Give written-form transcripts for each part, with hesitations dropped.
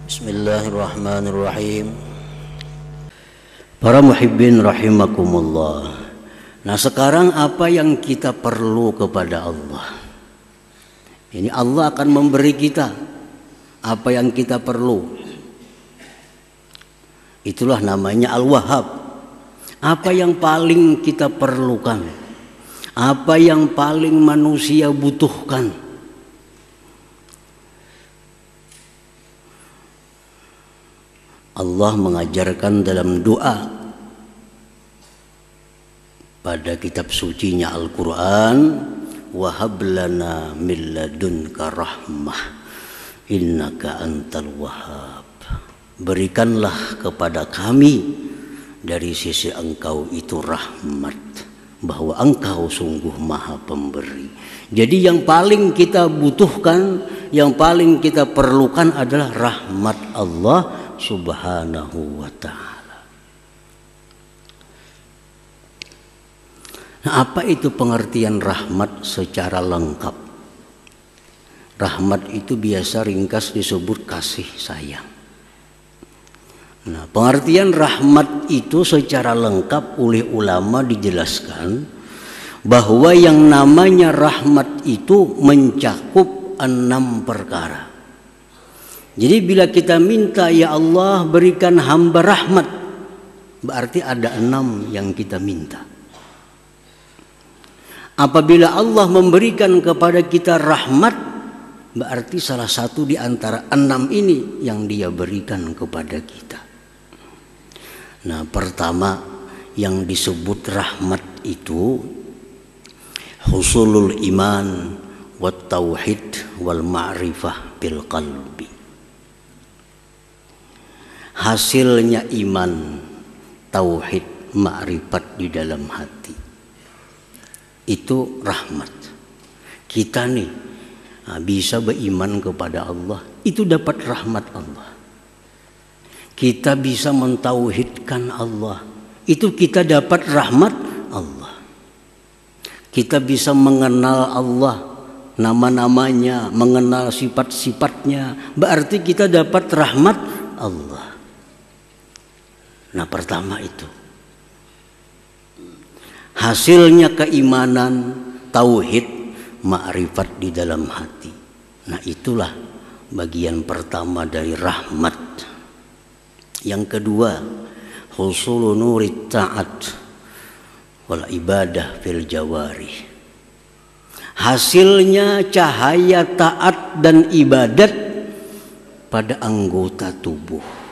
Bismillahirrahmanirrahim. Para muhibbin rahimakumullah. Nah, sekarang apa yang kita perlu kepada Allah? Ini Allah akan memberi kita apa yang kita perlu. Itulah namanya Al-Wahhab. Apa yang paling kita perlukan? Apa yang paling manusia butuhkan? Allah mengajarkan dalam doa pada kitab sucinya Al-Quran, wahab lana min ladunka rahmah innaka antal wahhab. Berikanlah kepada kami dari sisi engkau itu rahmat, bahwa engkau sungguh maha pemberi. Jadi yang paling kita butuhkan, yang paling kita perlukan adalah rahmat Allah Subhanahu wa ta'ala. Nah, apa itu pengertian rahmat secara lengkap? Rahmat itu biasa ringkas disebut kasih sayang. Nah, pengertian rahmat itu secara lengkap oleh ulama dijelaskan bahwa yang namanya rahmat itu mencakup 6 perkara. Jadi bila kita minta, ya Allah berikan hamba rahmat, berarti ada 6 yang kita minta. Apabila Allah memberikan kepada kita rahmat, berarti salah satu di antara 6 ini yang Dia berikan kepada kita. Nah, pertama yang disebut rahmat itu husulul iman wat tauhid wal ma'rifah bil qalbi. Hasilnya iman, tauhid, ma'rifat di dalam hati. Itu rahmat. Kita nih bisa beriman kepada Allah, itu dapat rahmat Allah. Kita bisa mentauhidkan Allah, itu kita dapat rahmat Allah. Kita bisa mengenal Allah, nama-namanya, mengenal sifat-sifatnya, berarti kita dapat rahmat Allah. Nah, pertama itu hasilnya keimanan, tauhid, ma'rifat di dalam hati. Nah, itulah bagian pertama dari rahmat. Yang kedua, husulu nurit ta'at wal ibadah fil jawarih. Hasilnya cahaya taat dan ibadat pada anggota tubuh.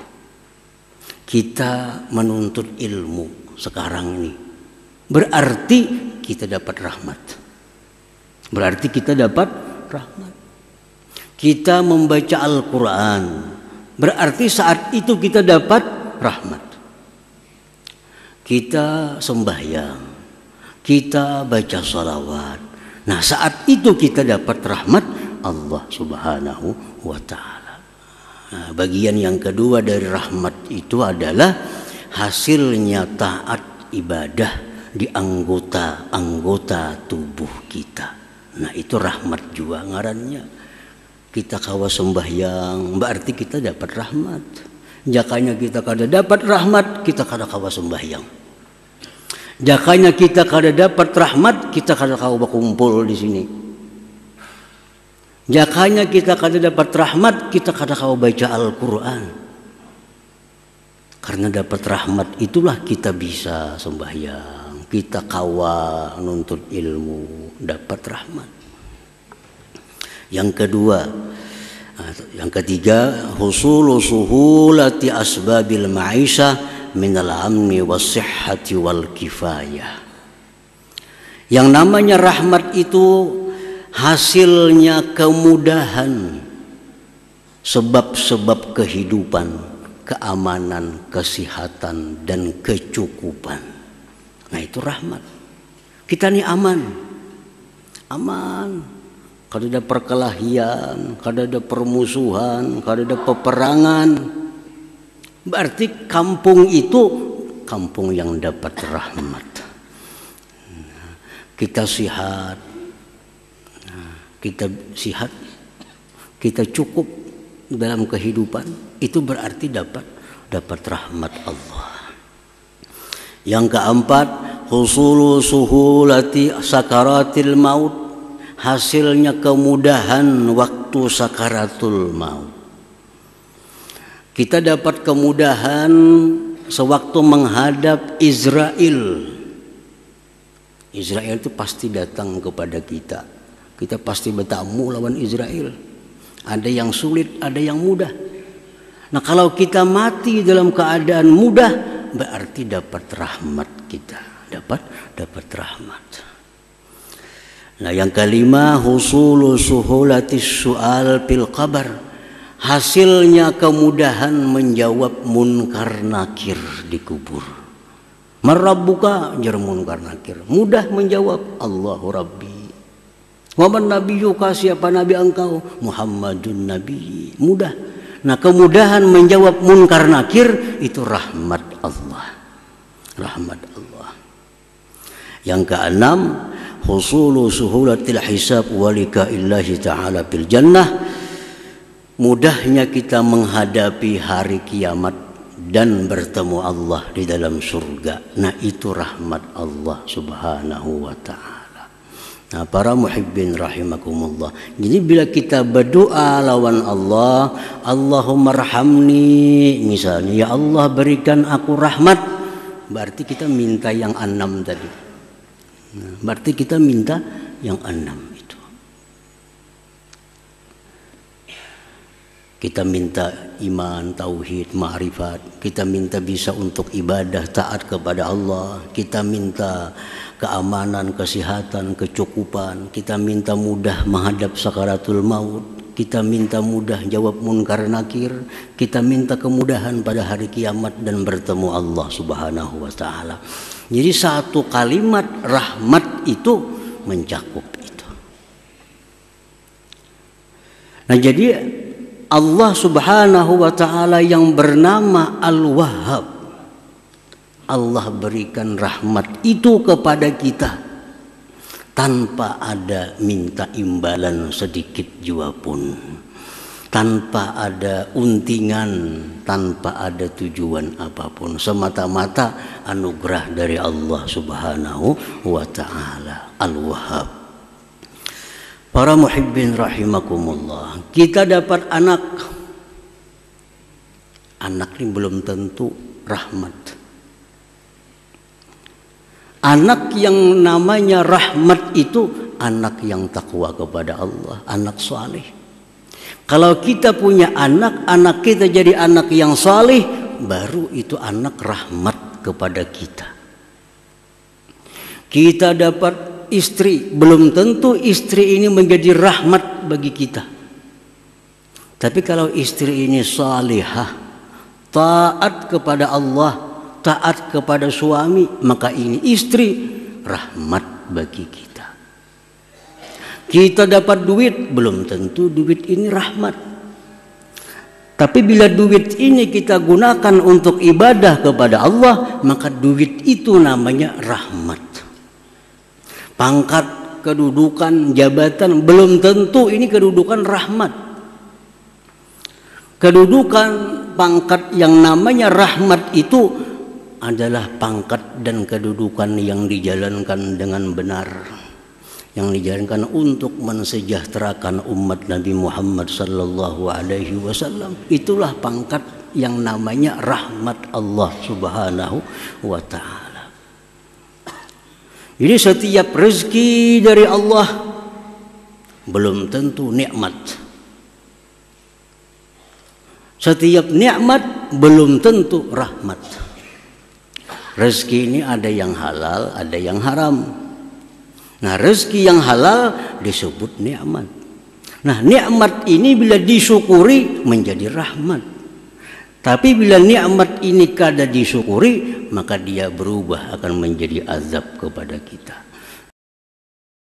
Kita menuntut ilmu sekarang ini, berarti kita dapat rahmat. Berarti kita dapat rahmat. Kita membaca Al-Quran, berarti saat itu kita dapat rahmat. Kita sembahyang, kita baca salawat. Nah, saat itu kita dapat rahmat Allah Subhanahu wa ta'ala. Nah, bagian yang kedua dari rahmat itu adalah hasilnya taat ibadah di anggota-anggota tubuh kita. Nah, itu rahmat juga ngarannya. Kita kawa sembahyang, berarti kita dapat rahmat. Jakanya kita kada dapat rahmat, kita kada kawa sembahyang. Jakanya kita kada dapat rahmat, kita kada kawa berkumpul di sini. Jakanya kita kada dapat rahmat, kita kada kawa baca Al-Quran. Karena dapat rahmat itulah kita bisa sembahyang, kita kawa nuntut ilmu, dapat rahmat. Yang kedua, yang ketiga, husulu suhulati asbabil ma'isha minal amni was-sihhati wal kifayah. Yang namanya rahmat itu hasilnya kemudahan, sebab-sebab kehidupan, keamanan, kesehatan, dan kecukupan. Nah, itu rahmat. Kita ini aman. Kada ada perkelahian, kada ada permusuhan, kada ada peperangan. Berarti kampung itu kampung yang dapat rahmat. Kita sehat, kita cukup, dalam kehidupan, itu berarti dapat rahmat Allah. Yang keempat, husulu suhulati sakaratil maut, hasilnya kemudahan waktu sakaratul maut. Kita dapat kemudahan sewaktu menghadap Israel. Israel itu pasti datang kepada kita. Kita pasti bertamu lawan Israel. Ada yang sulit, ada yang mudah. Nah, kalau kita mati dalam keadaan mudah, berarti dapat rahmat kita. Dapat rahmat. Nah, yang kelima, husulu suhulatis su'al fil qabar. Hasilnya kemudahan menjawab munkar nakir di kubur. Marabbuka jar munkar nakir. Mudah menjawab, Allahu Rabbi. Wa man nabiyyuka, siapa nabi engkau? Muhammadun nabi. Mudah. Nah, kemudahan menjawab munkar nakir itu rahmat Allah. Rahmat Allah. Yang keenam, husulu suhulatil hisab wa liqa'illahi ta'ala fil jannah. Mudahnya kita menghadapi hari kiamat dan bertemu Allah di dalam surga. Nah, itu rahmat Allah subhanahu wa ta'ala. Nah, para muhibbin rahimakumullah. Jadi bila kita berdoa lawan Allah, Allahumma rahamni, misalnya, ya Allah berikan aku rahmat, berarti kita minta yang 6 tadi. Nah, berarti kita minta yang 6 itu. Kita minta iman, tauhid, ma'rifat. Kita minta bisa untuk ibadah, taat kepada Allah. Kita minta keamanan, kesehatan, kecukupan. Kita minta mudah menghadap sakaratul maut. Kita minta mudah jawab munkar nakir. Kita minta kemudahan pada hari kiamat dan bertemu Allah subhanahu wa ta'ala. Jadi satu kalimat rahmat itu mencakup itu. Nah, jadi Allah subhanahu wa ta'ala yang bernama Al-Wahhab, Allah berikan rahmat itu kepada kita tanpa ada minta imbalan sedikit jua pun, tanpa ada untingan, tanpa ada tujuan apapun, semata-mata anugerah dari Allah subhanahu wa ta'ala. Al-Wahhab. Para muhibbin rahimakumullah, kita dapat anak. Anak ini belum tentu rahmat. Anak yang namanya rahmat itu anak yang takwa kepada Allah, anak saleh. Kalau kita punya anak, anak kita jadi anak yang saleh, baru itu anak rahmat kepada kita. Kita dapat istri, belum tentu istri ini menjadi rahmat bagi kita. Tapi kalau istri ini salihah, taat kepada Allah, taat kepada suami, maka ini istri rahmat bagi kita. Kita dapat duit, belum tentu duit ini rahmat. Tapi bila duit ini kita gunakan untuk ibadah kepada Allah, maka duit itu namanya rahmat. Pangkat, kedudukan, jabatan, belum tentu ini kedudukan rahmat. Kedudukan, pangkat yang namanya rahmat itu adalah pangkat dan kedudukan yang dijalankan dengan benar, yang dijalankan untuk mensejahterakan umat Nabi Muhammad sallallahu alaihi wasallam. Itulah pangkat yang namanya rahmat Allah subhanahu wa ta'ala. Jadi setiap rezeki dari Allah belum tentu nikmat. Setiap nikmat belum tentu rahmat. Rezeki ini ada yang halal, ada yang haram. Nah, rezeki yang halal disebut nikmat. Nah, nikmat ini bila disyukuri menjadi rahmat. Tapi bila nikmat ini kada disyukuri, maka dia berubah akan menjadi azab kepada kita.